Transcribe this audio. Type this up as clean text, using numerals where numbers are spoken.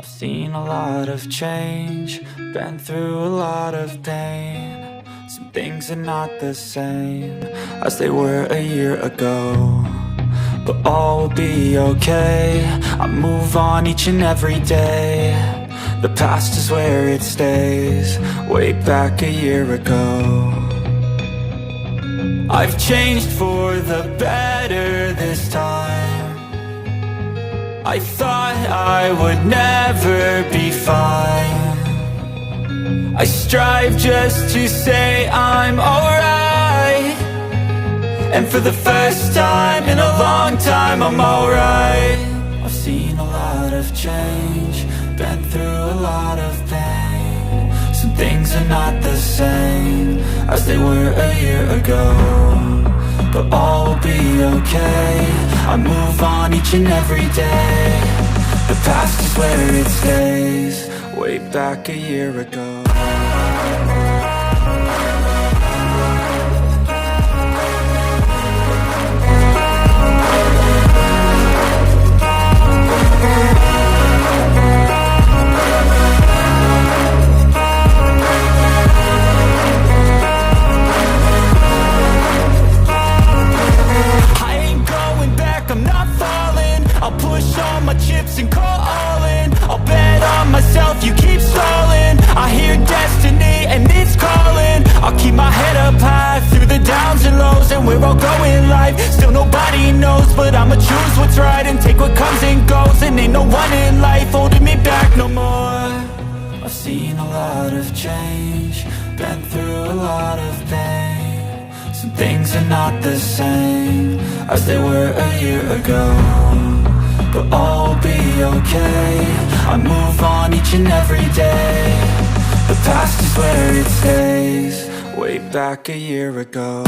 I've seen a lot of change, been through a lot of pain. Some things are not the same as they were a year ago, but all will be okay. I move on each and every day. The past is where it stays, way back a year ago. I've changed for the better this time. I thought I would never be fine. I strive just to say I'm alright, and for the first time in a long time I'm alright. I've seen a lot of change, been through a lot of pain. Some things are not the same as they were a year ago, but all will be okay. I move on each and every day. The past is where it stays, way back a year ago. And call all in. I'll bet on myself, you keep stalling. I hear destiny and it's calling. I'll keep my head up high through the downs and lows, and we're all going life. Still nobody knows, but I'ma choose what's right and take what comes and goes. And ain't no one in life holding me back no more. I've seen a lot of change, been through a lot of pain. Some things are not the same as they were a year ago, but all will be okay. I move on each and every day. The past is where it stays, way back a year ago.